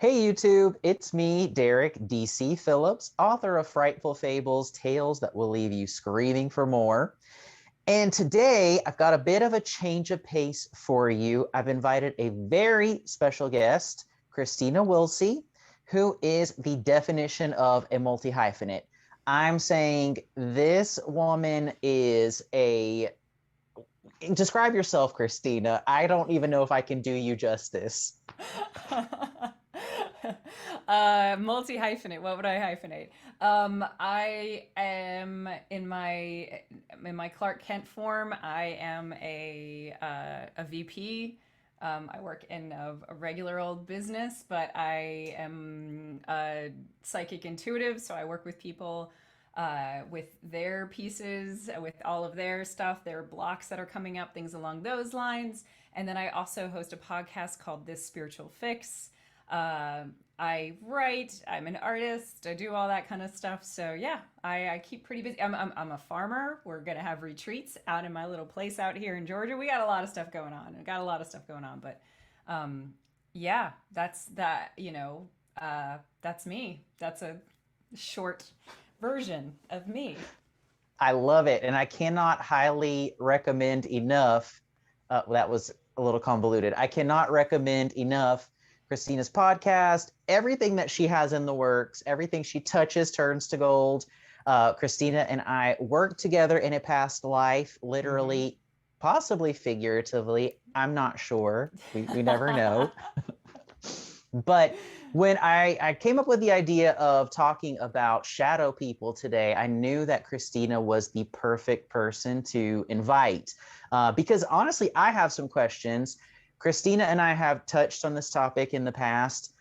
Hey YouTube, it's me, Derek DC Phillips, author of Frightful Fables, Tales that will leave you screaming for more. And today I've got a bit of a change of pace for you. I've invited a very special guest, Kristina Wiltsee, who is the definition of a multi-hyphenate. I'm saying this woman is a describe yourself, Kristina. I don't even know if I can do you justice. Multi hyphenate. What would I hyphenate? I am in my Clark Kent form. I am a VP. I work in a regular old business, but I am a psychic intuitive. So I work with people with their pieces, with all of their stuff, their blocks that are coming up, things along those lines. And then I also host a podcast called This Spiritual Fix. Uh, I write, I'm an artist, I do all that kind of stuff. So yeah, I keep pretty busy. I'm a farmer. We're going to have retreats out in my little place out here in Georgia. We got a lot of stuff going on. I got a lot of stuff going on, but um, yeah, that's that, that's me. That's a short version of me. I love it. And I cannot highly recommend enough. That was a little convoluted. I cannot recommend enough Kristina's podcast, everything that she has in the works, everything she touches turns to gold. Kristina and I worked together in a past life, Mm-hmm. literally, possibly figuratively. I'm not sure. We never know. But when I came up with the idea of talking about shadow people today, I knew that Kristina was the perfect person to invite. Because honestly, I have some questions. Kristina and I have touched on this topic in the past.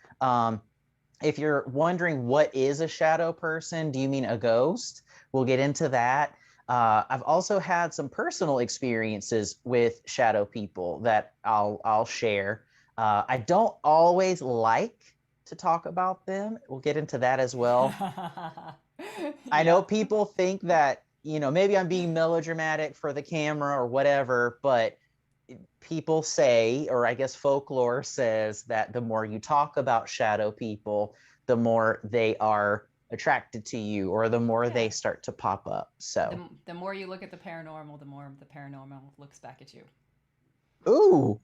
If you're wondering what is a shadow person, do you mean a ghost? We'll get into that. I've also had some personal experiences with shadow people that I'll share. I don't always like to talk about them. We'll get into that as well. I know Yep. people think that, maybe I'm being melodramatic for the camera or whatever, but people say, or I guess folklore says, that the more you talk about shadow people, the more they are attracted to you or the more Yeah. they start to pop up. So, The more you look at the paranormal, the more the paranormal looks back at you. ooh,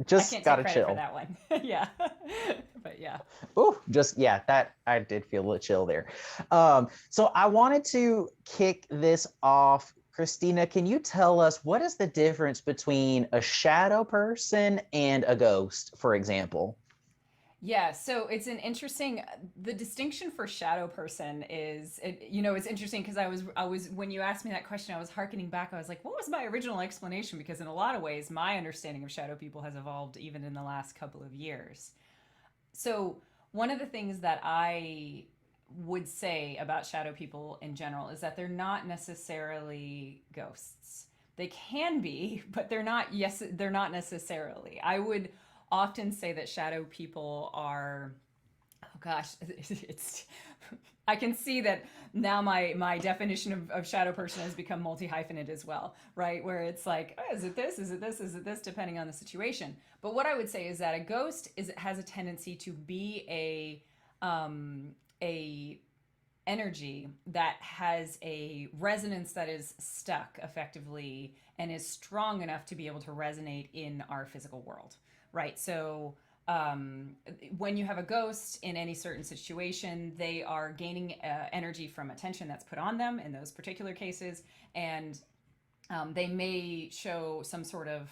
I just can't got take to credit for chill. that one. Yeah. But yeah. Oh, just yeah, that I did feel a chill there. So I wanted to kick this off. Kristina, can you tell us what is the difference between a shadow person and a ghost, for example? Yeah, so it's an interesting the distinction for shadow person is it's interesting because I was when you asked me that question I was hearkening back. I was like, what was my original explanation? Because in a lot of ways my understanding of shadow people has evolved even in the last couple of years. So one of the things that I would say about shadow people in general is that they're not necessarily ghosts. They can be, but they're not. Yes, they're not necessarily. I would often say that shadow people are, oh gosh, it's I can see that now my definition of shadow person has become multi hyphenate as well, right? Where it's like, oh, is it this? Is it this? Is it this? Depending on the situation. But what I would say is that a ghost has a tendency to be a energy that has a resonance that is stuck effectively and is strong enough to be able to resonate in our physical world, right? So um, when you have a ghost in any certain situation, they are gaining energy from attention that's put on them in those particular cases, and they may show some sort of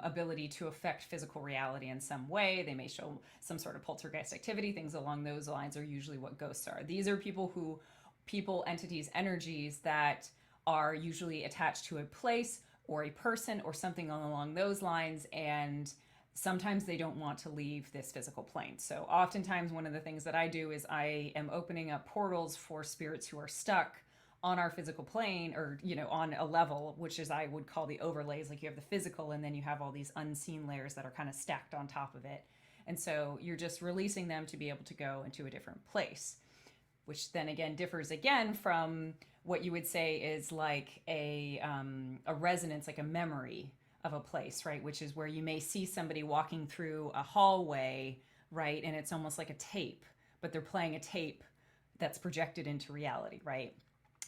ability to affect physical reality in some way. They may show some sort of poltergeist activity. Things along those lines are usually what ghosts are. These are people, entities, energies that are usually attached to a place or a person or something along those lines, and sometimes they don't want to leave this physical plane. So oftentimes one of the things that I do is I am opening up portals for spirits who are stuck on our physical plane, or on a level, which is I would call the overlays. Like, you have the physical and then you have all these unseen layers that are kind of stacked on top of it, and so you're just releasing them to be able to go into a different place, which then again differs again from what you would say is like a resonance, like a memory of a place, right? Which is where you may see somebody walking through a hallway, right? And it's almost like a tape, but they're playing a tape that's projected into reality, right?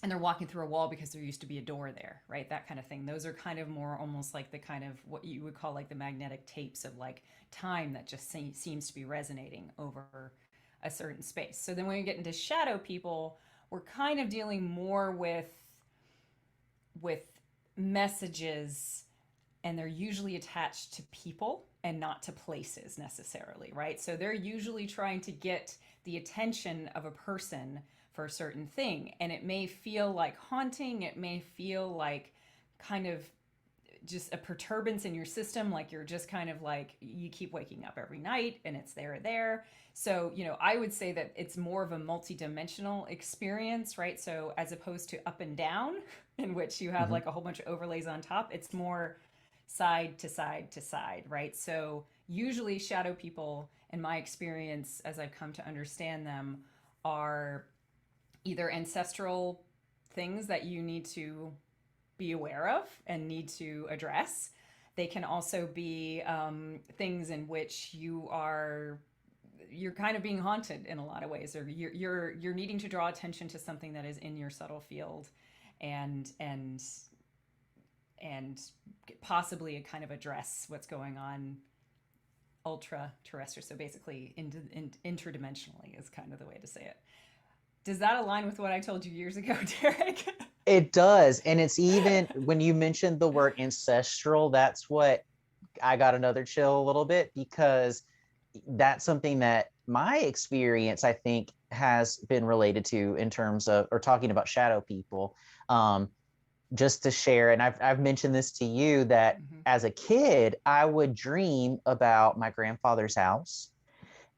And they're walking through a wall because there used to be a door there, right? That kind of thing. Those are kind of more almost like the kind of what you would call like the magnetic tapes of like time that just seems to be resonating over a certain space. So then when we get into shadow people, we're kind of dealing more with messages, and they're usually attached to people and not to places necessarily, right? So they're usually trying to get the attention of a person for a certain thing, and it may feel like haunting, it may feel like kind of just a perturbance in your system, like you're just kind of like you keep waking up every night and it's there. So I would say that it's more of a multi-dimensional experience, right? So as opposed to up and down in which you have Mhm. like a whole bunch of overlays on top, it's more side to side to side, right? So usually shadow people, in my experience as I've come to understand them, are either ancestral things that you need to be aware of and need to address. They can also be things in which you're kind of being haunted in a lot of ways, or you're needing to draw attention to something that is in your subtle field, and and and possibly kind of address what's going on ultra terrestrial. So basically, interdimensionally is kind of the way to say it. Does that align with what I told you years ago, Derek? It does. And it's even when you mentioned the word ancestral, that's what I got another chill a little bit, because that's something that my experience, I think, has been related to in terms of, or talking about shadow people. Um, just to share, and I've mentioned this to you, that Mm-hmm. as a kid, I would dream about my grandfather's house.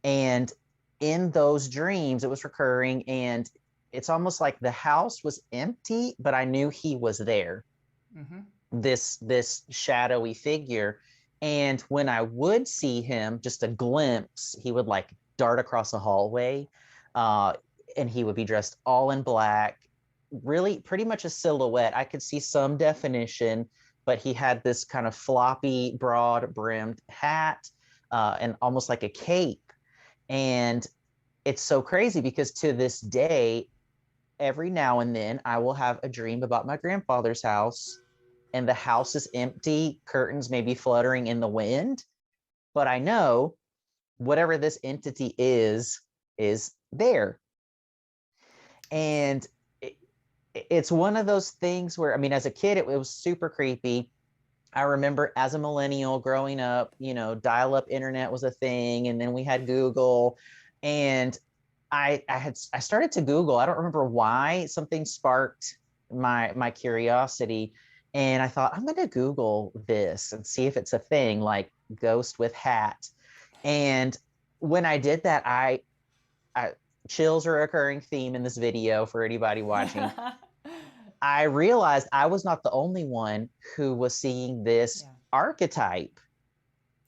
And in those dreams, it was recurring. And it's almost like the house was empty, but I knew he was there, Mm-hmm. this shadowy figure. And when I would see him, just a glimpse, he would like dart across a hallway, uh, and he would be dressed all in black, really pretty much a silhouette. I could see some definition, but he had this kind of floppy, broad brimmed hat, and almost like a cape. And it's so crazy because to this day, every now and then I will have a dream about my grandfather's house, and the house is empty, curtains may be fluttering in the wind, but I know whatever this entity is there. And it, it's one of those things where, I mean, as a kid, it was super creepy. I remember as a millennial growing up, dial-up internet was a thing, and then we had Google, and I started to Google. I don't remember why. Something sparked my curiosity, and I thought I'm going to Google this and see if it's a thing, like ghost with hat. And when I did that, I chills are a recurring theme in this video for anybody watching. I realized I was not the only one who was seeing this Yeah. archetype,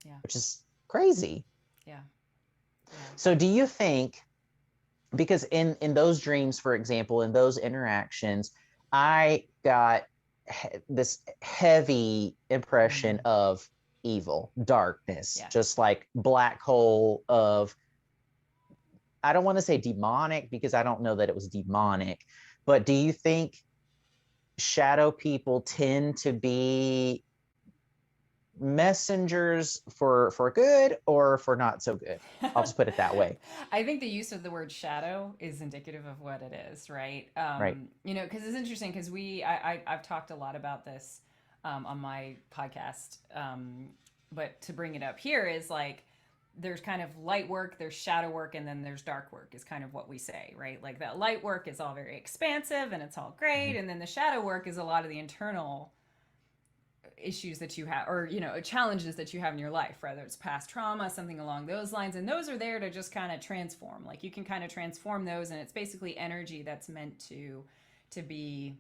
Yeah. which is crazy. Yeah. Yeah. So do you think, because in those dreams, for example, in those interactions, I got this heavy impression Mm. of evil, darkness, Yeah. just like black hole of, I don't want to say demonic because I don't know that it was demonic, but do you think shadow people tend to be messengers for good or for not so good? I'll just put it that way. I think the use of the word shadow is indicative of what it is, right? Right. Because it's interesting because I've talked a lot about this on my podcast, but to bring it up here is like there's kind of light work, there's shadow work, and then there's dark work is kind of what we say, right? Like that light work is all very expansive and it's all great, Mhm. and then the shadow work is a lot of the internal issues that you have, or challenges that you have in your life, whether it's past trauma, something along those lines, and those are there to just kind of transform. Like you can kind of transform those, and it's basically energy that's meant to be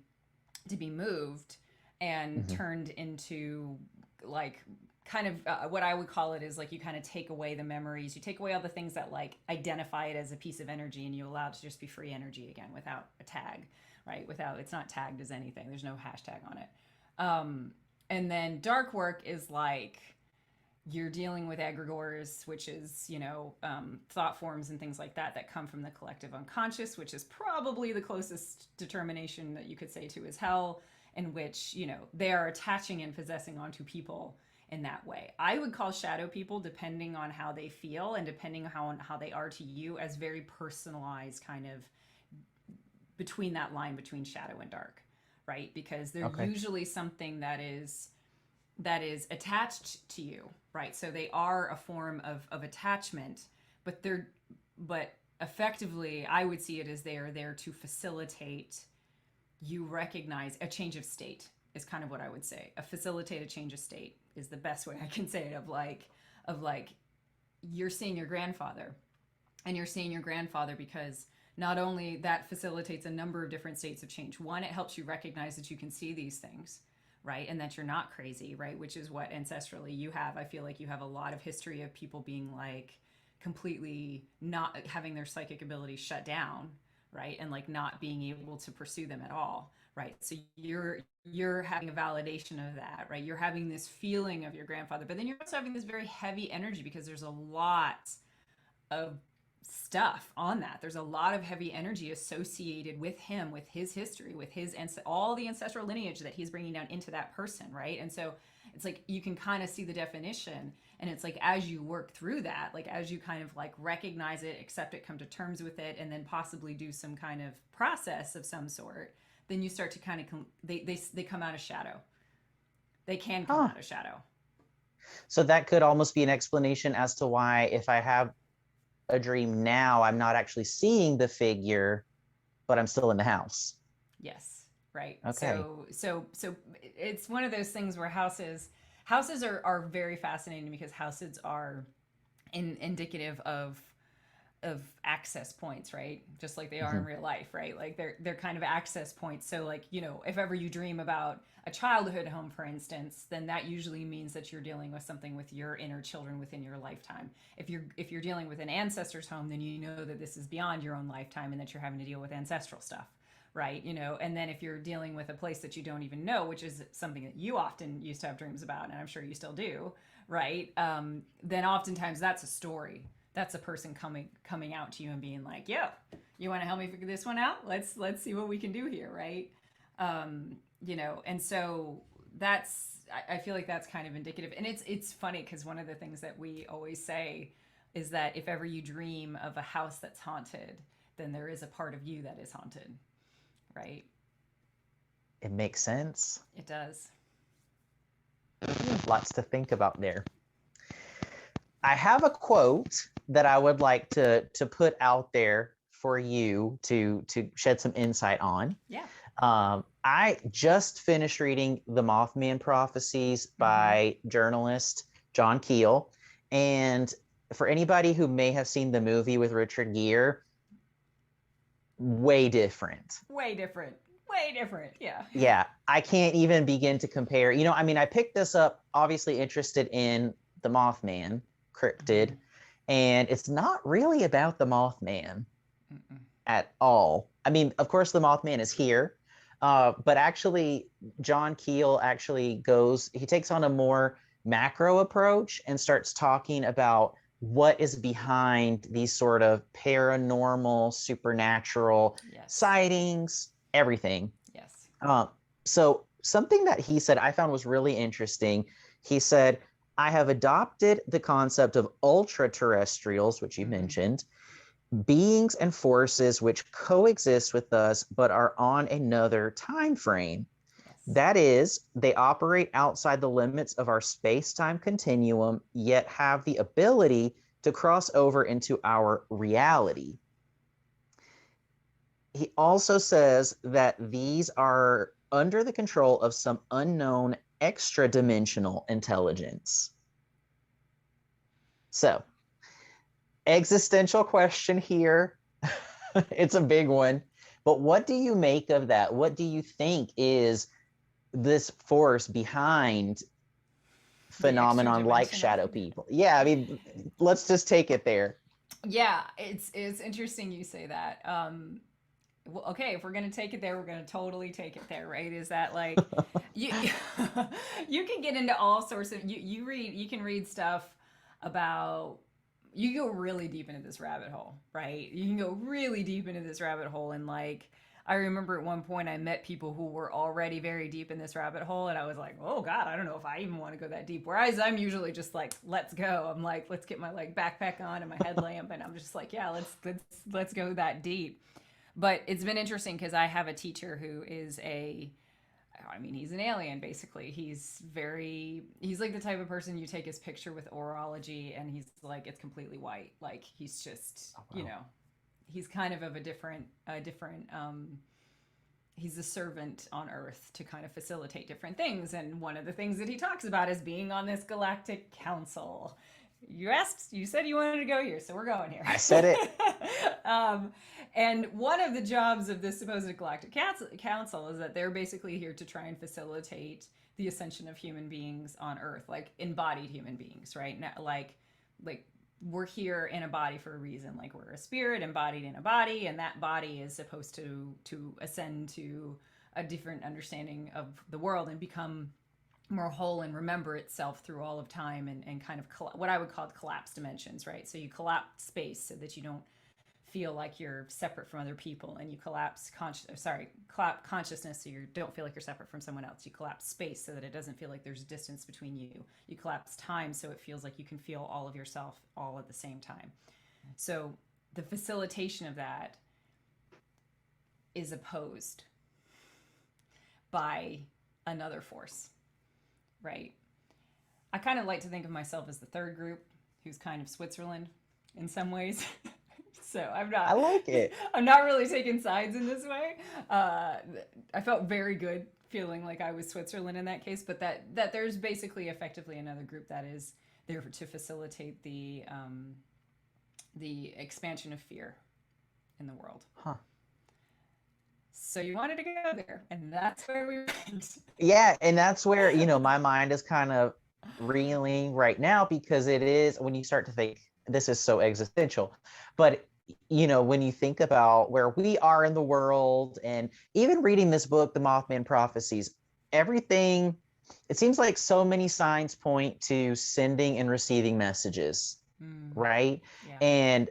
to be moved and Mhm. turned into like kind of what I would call it is like you kind of take away the memories, you take away all the things that like identify it as a piece of energy, and you allow it to just be free energy again without a tag, right? Without, it's not tagged as anything, there's no hashtag on it. um and then dark work is like you're dealing with egregores, which is, thought forms and things like that come from the collective unconscious, which is probably the closest determination that you could say to is hell, in which, they are attaching and possessing onto people in that way. I would call shadow people, depending on how they feel and depending on how they are to you, as very personalized, kind of between that line between shadow and dark, right? Because they're Okay. usually something that is attached to you, right? So they are a form of attachment, but effectively, I would see it as they are there to facilitate you recognize a change of state, is kind of what I would say. A facilitate a change of state is the best way I can say it, of like you're seeing your grandfather, and you're seeing your grandfather because not only that facilitates a number of different states of change. One, it helps you recognize that you can see these things, right? And that you're not crazy, right? Which is what ancestrally you have. I feel like you have a lot of history of people being like completely not having their psychic abilities shut down, right? And like not being able to pursue them at all, right? So you're having a validation of that, right? You're having this feeling of your grandfather, but then you're also having this very heavy energy because there's a lot of stuff on that. There's a lot of heavy energy associated with him, with his history, with his all the ancestral lineage that he's bringing down into that person, right? And so it's like you can kind of see the definition, and it's like as you work through that, like as you kind of like recognize it, accept it, come to terms with it, and then possibly do some kind of process of some sort, then you start to kind of they come out of shadow. They can come Huh. out of shadow. So that could almost be an explanation as to why, if I have a dream now, I'm not actually seeing the figure, but I'm still in the house. Yes, right. Okay. So it's one of those things where houses are very fascinating because houses are indicative of access points, right? Just like they are in Mhm. real life, right? Like they're kind of access points. So like, if ever you dream about a childhood home, for instance, then that usually means that you're dealing with something with your inner children within your lifetime. If you're dealing with an ancestor's home, then you know that this is beyond your own lifetime and that you're having to deal with ancestral stuff, right? And then if you're dealing with a place that you don't even know, which is something that you often used to have dreams about, and I'm sure you still do, right? Then oftentimes that's a story. That's a person coming out to you and being like, "Yo, you want to help me figure this one out? Let's see what we can do here," right? And so I feel like that's kind of indicative, and it's funny because one of the things that we always say is that if ever you dream of a house that's haunted, then there is a part of you that is haunted, right? It makes sense. It does. Lots to think about there. I have a quote that I would like to put out there for you to shed some insight on. Yeah. I just finished reading The Mothman Prophecies by journalist John Keel. And for anybody who may have seen the movie with Richard Gere, way different. Way different. Way different. Yeah. Yeah, I can't even begin to compare. I mean, I picked this up obviously interested in the Mothman cryptid, and it's not really about the Mothman Mm-mm. at all. I mean, of course, the Mothman is here, but actually, John Keel actually he takes on a more macro approach and starts talking about what is behind these sort of paranormal, supernatural Yes. sightings, everything. Yes. So something that he said I found was really interesting. He said, I have adopted the concept of ultraterrestrials, which you mentioned, beings and forces which coexist with us but are on another time frame. Yes. That is, they operate outside the limits of our space-time continuum, yet have the ability to cross over into our reality. He also says that these are under the control of some unknown extra-dimensional intelligence. So, existential question here. It's a big one. But what do you make of that? What do you think is this force behind phenomenon like shadow people? Yeah, I mean, let's just take it there. Yeah, it's interesting you say that. Well, okay, if we're gonna take it there, we're gonna totally take it there, right? Is that like you you can get into all sorts of you can read stuff about, you go really deep into this rabbit hole, right? You can go really deep into this rabbit hole, and like I remember at one point I met people who were already very deep in this rabbit hole, and I was like, oh God, I don't know if I even want to go that deep. Whereas I'm usually just like, let's go. I'm like, let's get my like backpack on and my headlamp, and I'm just like, yeah, let's go that deep. But it's been interesting because I have a teacher who is I mean, he's an alien basically. He's like the type of person you take his picture with orology and he's like, it's completely white. Like he's just, Oh, wow. he's kind of he's a servant on Earth to kind of facilitate different things. And one of the things that he talks about is being on this galactic council. You said you wanted to go here, so we're going here. I said it. um, and one of the jobs of this supposed galactic council is that they're basically here to try and facilitate the ascension of human beings on Earth, like embodied human beings, right? Now, like we're here in a body for a reason. Like we're a spirit embodied in a body, and that body is supposed to ascend to a different understanding of the world and become more whole and remember itself through all of time, and kind of what I would call collapse dimensions, right? So you collapse space so that you don't feel like you're separate from other people, and you collapse consciousness so you don't feel like you're separate from someone else. You collapse space so that it doesn't feel like there's distance between you. You collapse time so it feels like you can feel all of yourself all at the same time. So the facilitation of that is opposed by another force, right? I kind of like to think of myself as the third group, who's kind of Switzerland in some ways. So I like it. I'm not really taking sides in this way. I felt very good feeling like I was Switzerland in that case, but that there's basically effectively another group that is there to facilitate the expansion of fear in the world. Huh. So you wanted to go there, and that's where we went. Yeah, and that's where, my mind is kind of reeling right now, because it is, when you start to think, this is so existential. But when you think about where we are in the world, and even reading this book, The Mothman Prophecies, everything, it seems like so many signs point to sending and receiving messages, right? Yeah. And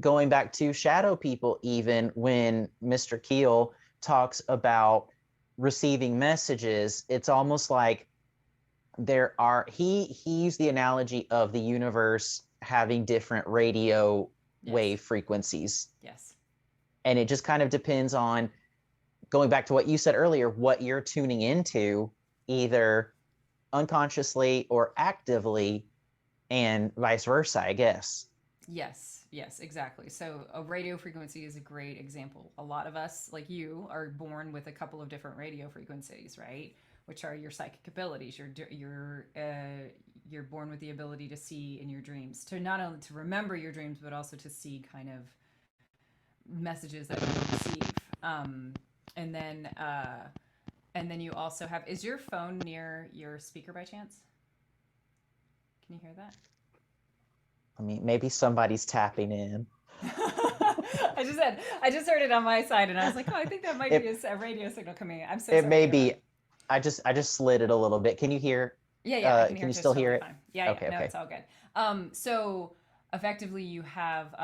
going back to shadow people, even when Mr. Keel talks about receiving messages, it's almost like he used the analogy of the universe having different radio wave frequencies. Yes. And it just kind of depends on, going back to what you said earlier, what you're tuning into, either unconsciously or actively, and vice versa, I guess. Yes, exactly. So a radio frequency is a great example. A lot of us, like you, are born with a couple of different radio frequencies, right? Which are your psychic abilities. You're born with the ability to see in your dreams, to not only to remember your dreams, but also to see kind of messages that you receive. And then you also have. Is your phone near your speaker by chance? Can you hear that? I mean, maybe somebody's tapping in. I just heard it on my side, and I was like, oh, I think that might be a radio signal coming in. I'm so sorry. It may be. I just slid it a little bit. Can you hear? Yeah, I can hear. Can you still hear it? Fine. Yeah, okay, no, okay. It's all good. So effectively, you have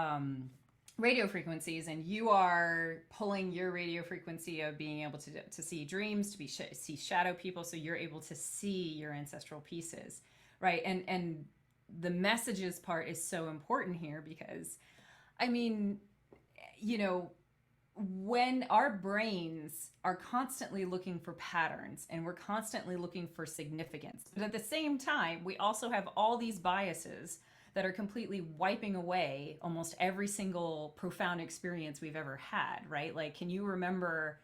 radio frequencies, and you are pulling your radio frequency of being able to see dreams, to see shadow people, so you're able to see your ancestral pieces, right? And the messages part is so important here because, I mean, when our brains are constantly looking for patterns and we're constantly looking for significance, but at the same time, we also have all these biases that are completely wiping away almost every single profound experience we've ever had, right? Like, can you remember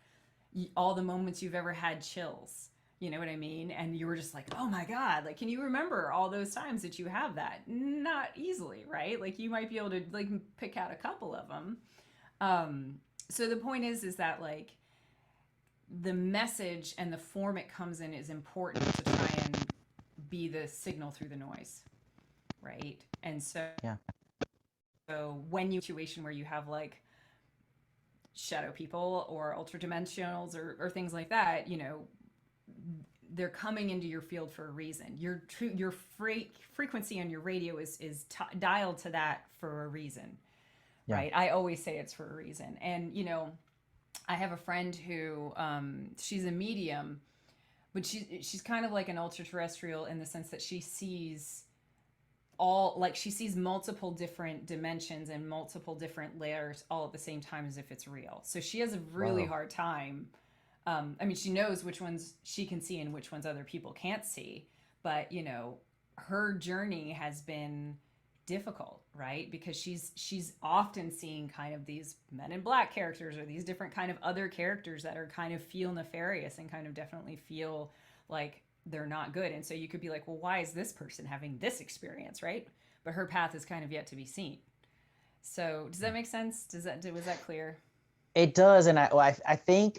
all the moments you've ever had chills? You know what I mean? And you were just like, oh my God, like, can you remember all those times that you have that? Not easily, right? Like, you might be able to like pick out a couple of them. So the point is that like the message and the form it comes in is important to try and be the signal through the noise, right? And so, yeah. So when you situation where you have like shadow people or ultra dimensionals or things like that, they're coming into your field for a reason. Your frequency on your radio is dialed to that for a reason, Yeah. right? I always say it's for a reason. And I have a friend who she's a medium, but she's kind of like an ultra terrestrial in the sense that she sees multiple different dimensions and multiple different layers all at the same time as if it's real. So she has a really Wow. hard time. She knows which ones she can see and which ones other people can't see, but her journey has been difficult, right? Because she's often seeing kind of these Men in Black characters or these different kind of other characters that are kind of feel nefarious and kind of definitely feel like they're not good. And so you could be like, well, why is this person having this experience, right? But her path is kind of yet to be seen. So does that make sense? Was that clear? It does. And I think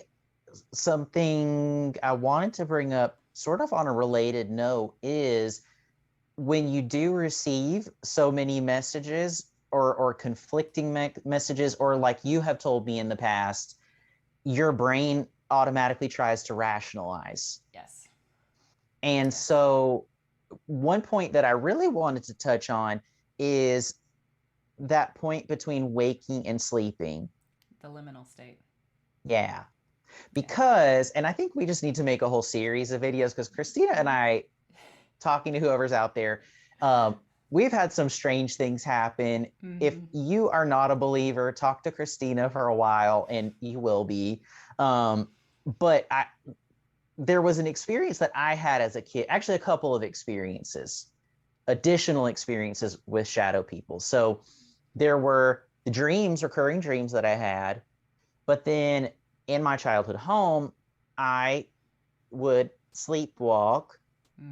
something I wanted to bring up sort of on a related note is when you do receive so many messages or conflicting messages, or like you have told me in the past, your brain automatically tries to rationalize. Yes. And Yes. so one point that I really wanted to touch on is that point between waking and sleeping. The liminal state. Yeah. Yeah. Because, and I think we just need to make a whole series of videos because Kristina and I, talking to whoever's out there, we've had some strange things happen. If you are not a believer, talk to Kristina for a while and you will be. But there was an experience that I had as a kid, actually a couple of experiences, additional experiences with shadow people. So there were the dreams, recurring dreams that I had, but then in my childhood home, I would sleepwalk,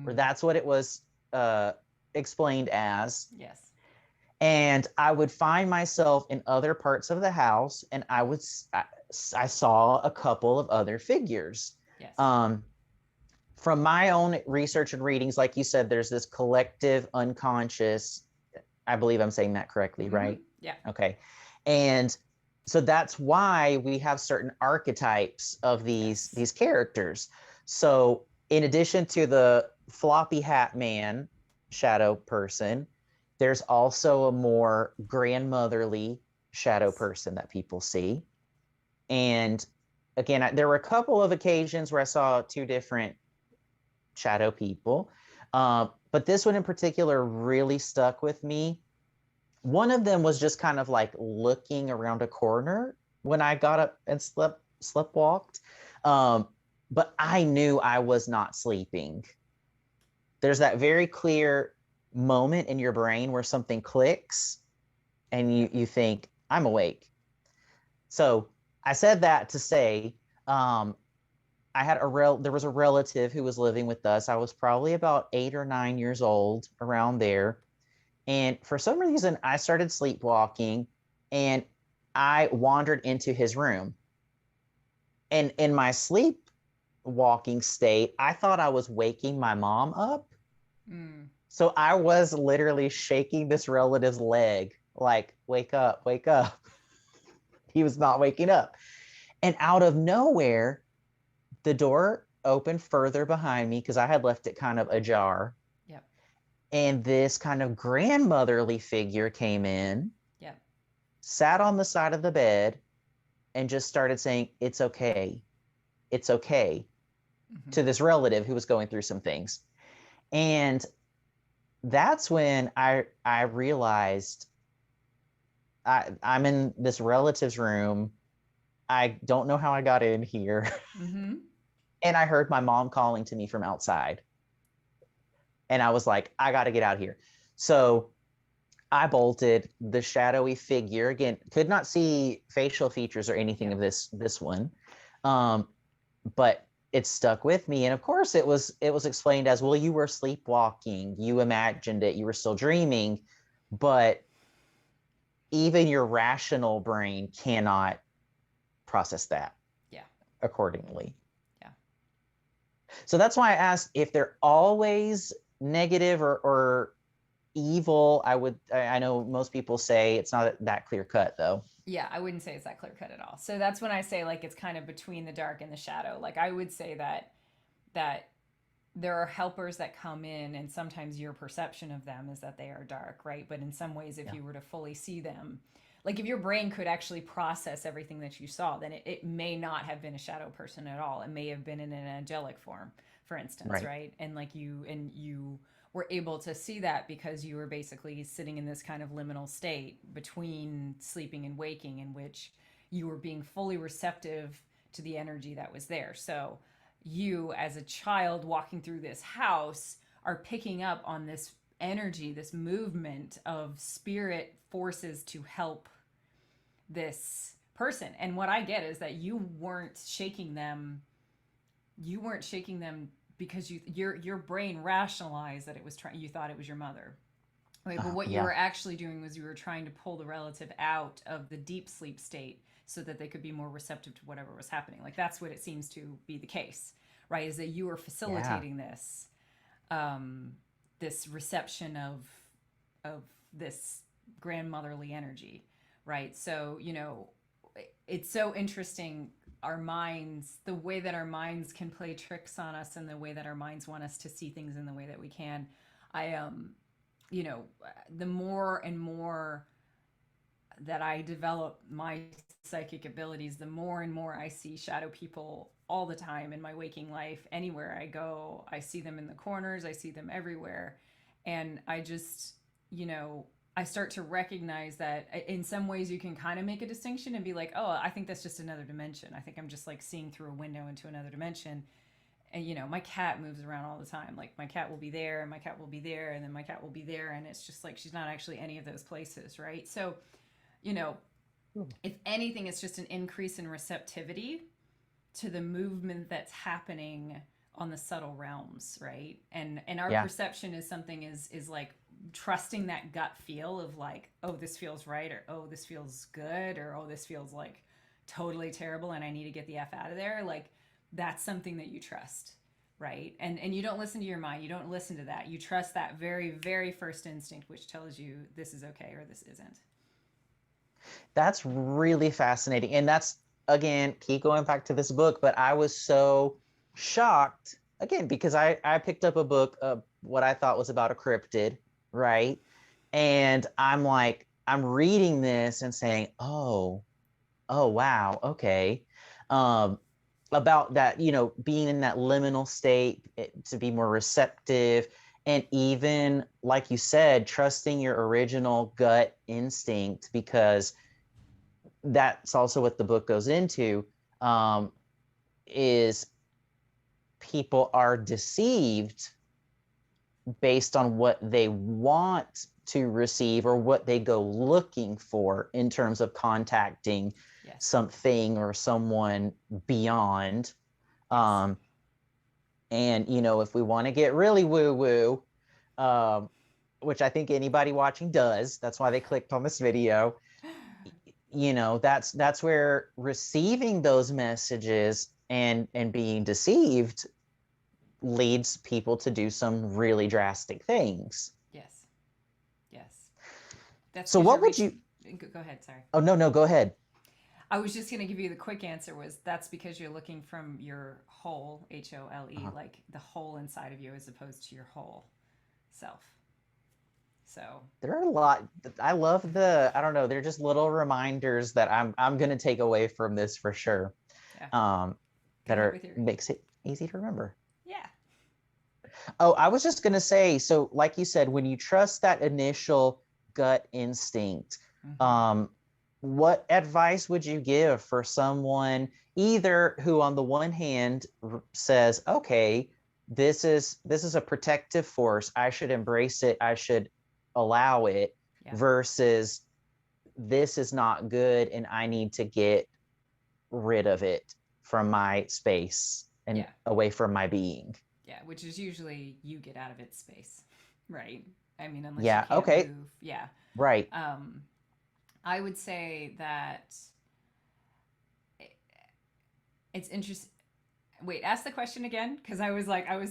or that's what it was explained as. Yes. And I would find myself in other parts of the house, and I saw a couple of other figures. Yes. From my own research and readings, like you said, there's this collective unconscious. I believe I'm saying that correctly, right? Yeah. Okay. And so that's why we have certain archetypes of these characters. So in addition to the floppy hat man shadow person, there's also a more grandmotherly shadow person that people see. And again, there were a couple of occasions where I saw two different shadow people. But this one in particular really stuck with me. One of them was just kind of like looking around a corner when I got up and sleptwalked. But I knew I was not sleeping. There's that very clear moment in your brain where something clicks and you think, I'm awake. So I said that to say, there was a relative who was living with us. I was probably about 8 or 9 years old, around there. And for some reason, I started sleepwalking and I wandered into his room. And in my sleepwalking state, I thought I was waking my mom up. So I was literally shaking this relative's leg, like, wake up, wake up. He was not waking up. And out of nowhere, the door opened further behind me because I had left it kind of ajar. Yep. And this kind of grandmotherly figure came in, sat on the side of the bed, and just started saying, it's okay. It's okay, to this relative who was going through some things. And that's when I realized I'm in this relative's room. I don't know how I got in here. And I heard my mom calling to me from outside. And I was like, I got to get out of here. So I bolted. The shadowy figure, again, could not see facial features or anything of this one. But it stuck with me. And of course it was explained as, well, you were sleepwalking, you imagined it, you were still dreaming, but even your rational brain cannot process that accordingly. So that's why I asked if they're always negative or evil. I know most people say it's not that clear cut though. Yeah, I wouldn't say it's that clear cut at all. So that's when I say like it's kind of between the dark and the shadow. Like I would say that there are helpers that come in, and sometimes your perception of them is that they are dark, right? But in some ways, if Yeah. you were to fully see them, like if your brain could actually process everything that you saw, then it may not have been a shadow person at all. It may have been in an angelic form, for instance, Right. right? And you were able to see that because you were basically sitting in this kind of liminal state between sleeping and waking, in which you were being fully receptive to the energy that was there. So you, as a child walking through this house, are picking up on this energy, this movement of spirit forces to help this person. And what I get is that you weren't shaking them because your brain rationalized that it was trying, you thought it was your mother. Right, but what you Yeah. were actually doing was you were trying to pull the relative out of the deep sleep state so that they could be more receptive to whatever was happening. Like that's what it seems to be the case, right? Is that you were Yeah. facilitating um, this reception of this grandmotherly energy, right? So it's so interesting, our minds, the way that our minds can play tricks on us, and the way that our minds want us to see things in the way that we can. I you know, the more and more that I develop my psychic abilities, the more and more I see shadow people all the time in my waking life. Anywhere I go, I see them in the corners, I see them everywhere. And I just, I start to recognize that in some ways you can kind of make a distinction and be like, oh, I think that's just another dimension. I think I'm just like seeing through a window into another dimension. And my cat moves around all the time. Like my cat will be there and my cat will be there and then my cat will be there, and it's just like she's not actually any of those places, right? So you know if anything, it's just an increase in receptivity to the movement that's happening on the subtle realms, right? And our Yeah. perception is something is like trusting that gut feel of like, oh, this feels right, or oh, this feels good, or oh, this feels like totally terrible and I need to get the F out of there. Like that's something that you trust, right? And you don't listen to your mind, you don't listen to that, you trust that very, very first instinct which tells you this is okay or this isn't. That's really fascinating. And that's, again, keep going back to this book, but I was so shocked, again, because I picked up a book of what I thought was about a cryptid, right? And I'm like, I'm reading this and saying, oh, wow, okay. Um, about that, being in that liminal state, to be more receptive. And even, like you said, trusting your original gut instinct, because that's also what the book goes into, is people are deceived based on what they want to receive or what they go looking for in terms of contacting Yes. something or someone beyond. Yes. um, and if we want to get really woo woo, um, which I think anybody watching does, that's why they clicked on this video. That's where receiving those messages and being deceived leads people to do some really drastic things. Yes. Yes. That's So because you're what would reaching. you Go ahead. Sorry. Oh, no, go ahead. I was just going to give you the quick answer, was that's because you're looking from your whole, HOLE, Uh-huh. like the whole inside of you, as opposed to your whole self. So, There are a lot. I love I don't know, they're just little reminders that I'm gonna take away from this for sure. yeah. um Go that ahead are with your. makes it easy to remember. Yeah. Oh, I was just going to say, so like you said, when you trust that initial gut instinct, Mm-hmm. um, what advice would you give for someone either who on the one hand says, okay, this is a protective force, I should embrace it, I should allow it, Yeah. versus this is not good and I need to get rid of it from my space and Yeah. away from my being? Yeah. Which is usually you get out of its space, right? I mean, unless you Yeah, can't okay, move. Yeah. right. Um, I would say that it's interesting. Wait, ask the question again, because I was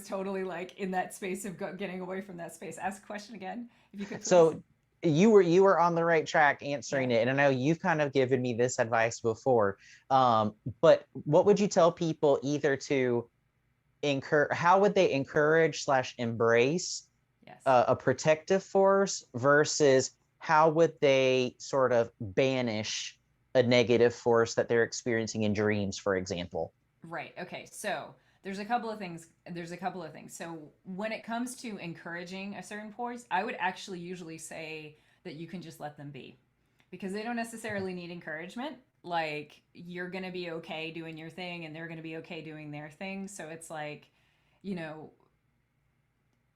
totally like in that space of getting away from that space. Ask the question again, if you could, please. So you were on the right track Yeah. answering it, and I know you've kind of given me this advice before. But what would you tell people either to how would they encourage slash embrace Yes. a protective force versus how would they sort of banish a negative force that they're experiencing in dreams, for example? Right. Okay. So there's a couple of things. There's a couple of things. So when it comes to encouraging a certain force, I would actually usually say that you can just let them be, because they don't necessarily need encouragement. Like, you're going to be okay doing your thing and they're going to be okay doing their thing. So it's like, you know,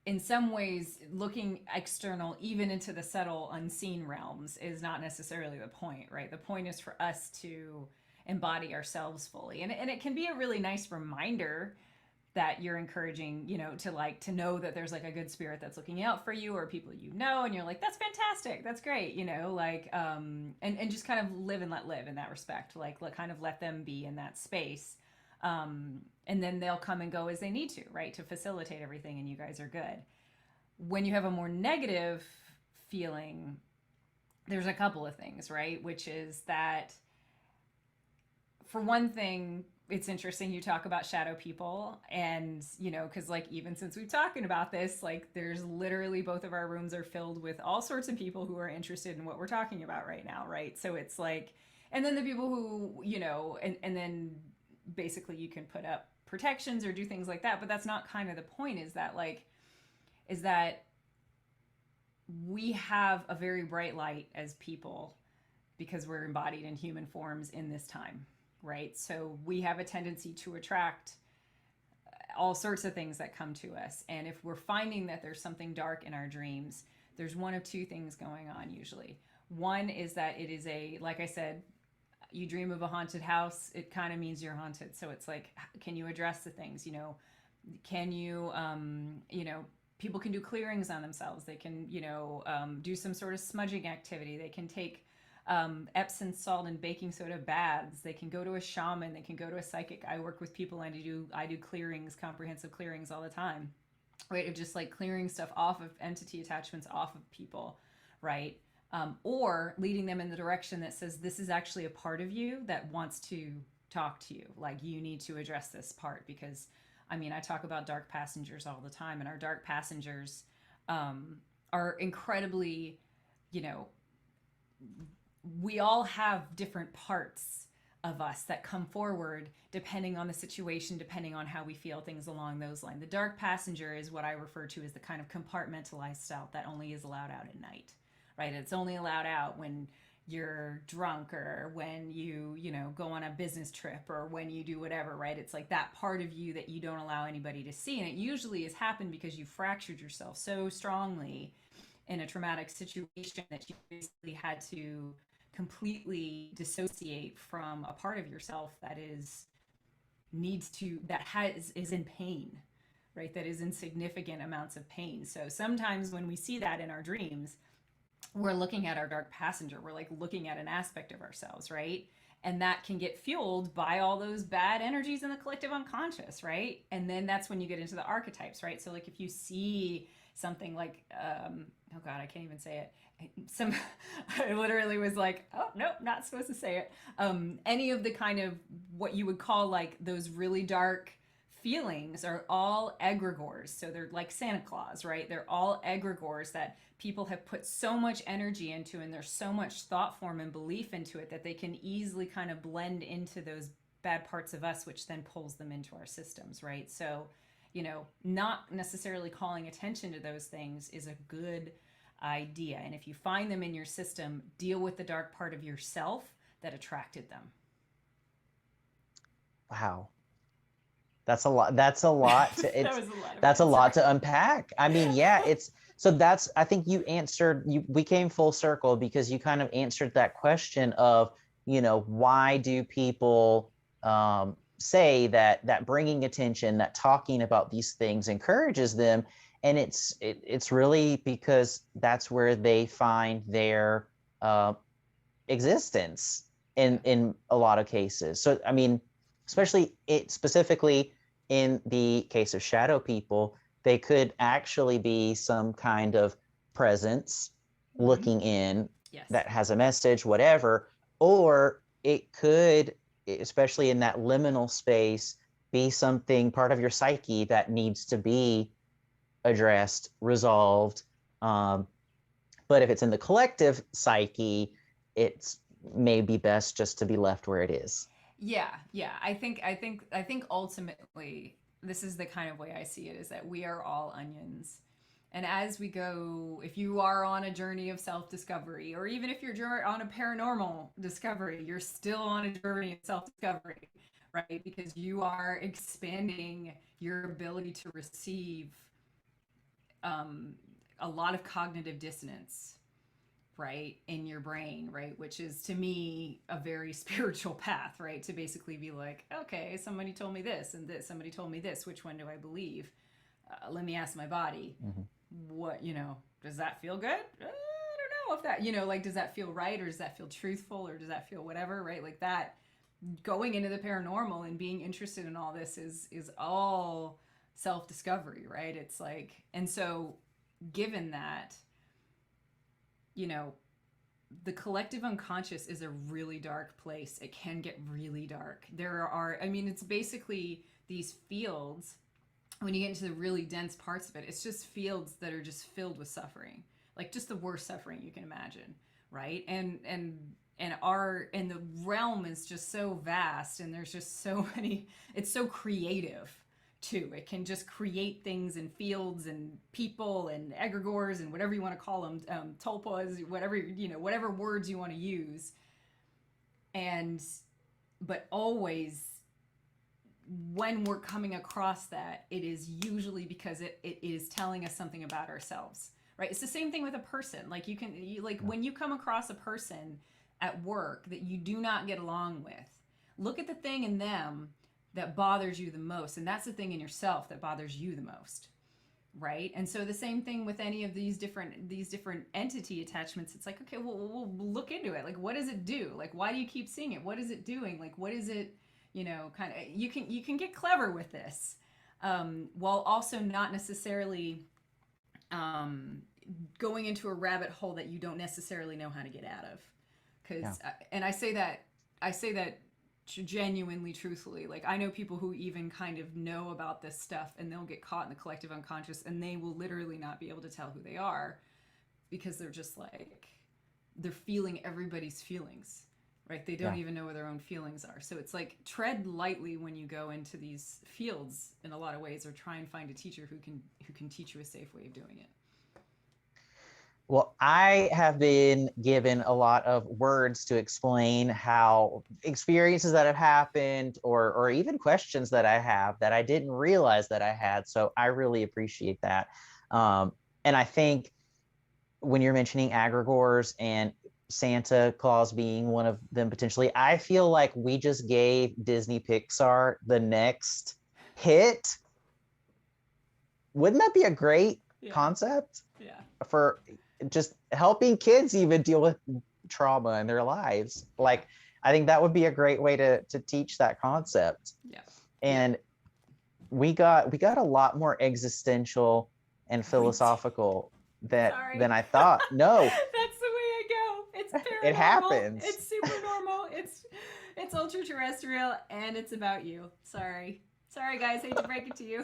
in some ways, looking external, even into the subtle, unseen realms, is not necessarily the point, right? The point is for us to embody ourselves fully. And it can be a really nice reminder that you're encouraging, to like to know that there's like a good spirit that's looking out for you, or people and you're like, that's fantastic, that's great, and just kind of live and let live in that respect, like kind of let them be in that space, and then they'll come and go as they need to, right, to facilitate everything, and you guys are good. When you have a more negative feeling, there's a couple of things, right, which is that, for one thing, it's interesting you talk about shadow people, and because like, even since we've talking about this, like, there's literally, both of our rooms are filled with all sorts of people who are interested in what we're talking about right now, right? So it's like, and then the people who, and then basically you can put up protections or do things like that, but that's not kind of the point. Is that we have a very bright light as people, because we're embodied in human forms in this time, right? So we have a tendency to attract all sorts of things that come to us. And if we're finding that there's something dark in our dreams, there's one of two things going on usually. One is that it is like I said, you dream of a haunted house, it kind of means you're haunted. So it's like, can you address the things, can you, people can do clearings on themselves. They can, do some sort of smudging activity. They can take Epsom salt and baking soda baths. They can go to a shaman. They can go to a psychic. I work with people and I do clearings, comprehensive clearings all the time, right? Of just like clearing stuff off of entity attachments off of people, right? Or leading them in the direction that says, this is actually a part of you that wants to talk to you. Like, you need to address this part, because I talk about dark passengers all the time, and our dark passengers are incredibly, we all have different parts of us that come forward depending on the situation, depending on how we feel, things along those lines. The dark passenger is what I refer to as the kind of compartmentalized self that only is allowed out at night, right? It's only allowed out when you're drunk, or when you go on a business trip, or when you do whatever, right? It's like that part of you that you don't allow anybody to see. And it usually has happened because you fractured yourself so strongly in a traumatic situation that you basically had to completely dissociate from a part of yourself that is in pain, right? That is in significant amounts of pain. So sometimes when we see that in our dreams, we're looking at our dark passenger. We're like looking at an aspect of ourselves, right? And that can get fueled by all those bad energies in the collective unconscious, right? And then that's when you get into the archetypes, right? So like, if you see something like, oh God, I can't even say it. I literally was like, oh, nope, not supposed to say it. Any of the kind of what you would call like those really dark feelings are all egregores. So they're like Santa Claus, right? They're all egregores that people have put so much energy into, and there's so much thought form and belief into it, that they can easily kind of blend into those bad parts of us, which then pulls them into our systems, right? So, not necessarily calling attention to those things is a good idea. And if you find them in your system, deal with the dark part of yourself that attracted them. Wow. That's a lot. That's a lot to That was a lot of that's a words. lot Sorry. to unpack. Yeah, I think we came full circle, because you kind of answered that question of, why do people say that bringing attention, that talking about these things encourages them? And it's really because that's where they find their existence in a lot of cases. So especially specifically in the case of shadow people, they could actually be some kind of presence looking in, Yes. that has a message, whatever. Or it could, especially in that liminal space, be something part of your psyche that needs to be addressed, resolved. But if it's in the collective psyche, it's maybe best just to be left where it is. Yeah, yeah. I think ultimately this is the kind of way I see it, is that we are all onions. And as we go, if you are on a journey of self-discovery, or even if you're on a paranormal discovery, you're still on a journey of self-discovery, right? Because you are expanding your ability to receive um, a lot of cognitive dissonance, right, in your brain, right, which is to me a very spiritual path, right, to basically be like, okay, somebody told me this and this, somebody told me this, which one do I believe? Let me ask my body, Mhm. what, does that feel good? I don't know if that, like, does that feel right, or does that feel truthful, or does that feel whatever, right? Like that, going into the paranormal and being interested in all this is all self-discovery, right? It's like, and so given that, you know, the collective unconscious is a really dark place. It can get really dark. There are, I mean, it's basically these fields. When you get into the really dense parts of it, it's just fields that are just filled with suffering, like just the worst suffering you can imagine, right? And the realm is just so vast, and there's just so many. It's so creative too. It can just create things and fields and people and egregores and whatever you want to call them, tulpas, whatever, whatever words you want to use. And but always, when we're coming across that, it is usually because it is telling us something about ourselves, right? It's the same thing with a person. Like Yeah. when you come across a person at work that you do not get along with, look at the thing in them that bothers you the most, and that's the thing in yourself that bothers you the most, right? And so the same thing with any of these different entity attachments. It's like, okay, well, we'll look into it. Like, what does it do? Like, why do you keep seeing it? What is it doing? Like, what is it? Kind of, you can get clever with this, while also not necessarily um, going into a rabbit hole that you don't necessarily know how to get out of. Yeah. Because and I say that genuinely, truthfully. Like, I know people who even kind of know about this stuff, and they'll get caught in the collective unconscious, and they will literally not be able to tell who they are, because they're just like, they're feeling everybody's feelings, right? They don't Yeah. even know where their own feelings are. So it's like, tread lightly when you go into these fields in a lot of ways, or try and find a teacher who can teach you a safe way of doing it. Well, I have been given a lot of words to explain how experiences that have happened, or even questions that I have that I didn't realize that I had. So I really appreciate that. And I think when you're mentioning agregores and Santa Claus being one of them potentially, I feel like we just gave Disney Pixar the next hit. Wouldn't that be a great Yeah, concept yeah, for just helping kids even deal with trauma in their lives? yeah, Like, I think that would be a great way to teach that concept. yeah, yeah. And we got a lot more existential and We did. philosophical than Sorry. I thought. No, That's the way I go. It's it paranormal. happens. It's super normal. It's ultra terrestrial, and it's about you. Sorry. Sorry guys, hate to break it to you.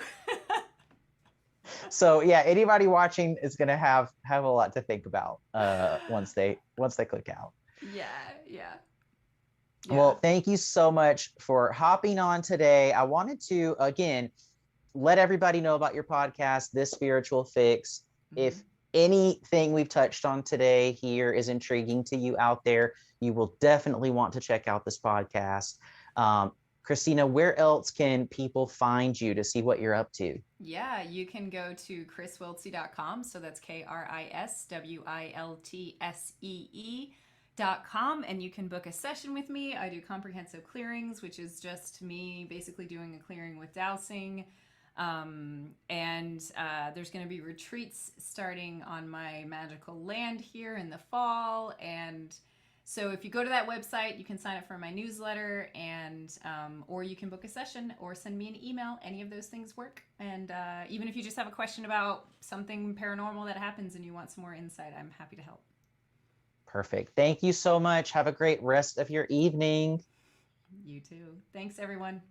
So yeah, anybody watching is gonna have a lot to think about once they click out. Yeah, yeah. Yeah. Well, thank you so much for hopping on today. I wanted to again let everybody know about your podcast, This Spiritual Fix. Mhm. If anything we've touched on today here is intriguing to you out there, you will definitely want to check out this podcast. Um, Kristina, where else can people find you to see what you're up to? Yeah, you can go to kriswiltsee.com. So that's KrisWiltsee.com, and you can book a session with me. I do comprehensive clearings, which is just me basically doing a clearing with dowsing. And there's going to be retreats starting on my magical land here in the fall. And so if you go to that website, you can sign up for my newsletter, and or you can book a session or send me an email. Any of those things work. And even if you just have a question about something paranormal that happens and you want some more insight, I'm happy to help. Perfect. Thank you so much. Have a great rest of your evening. You too. Thanks, everyone.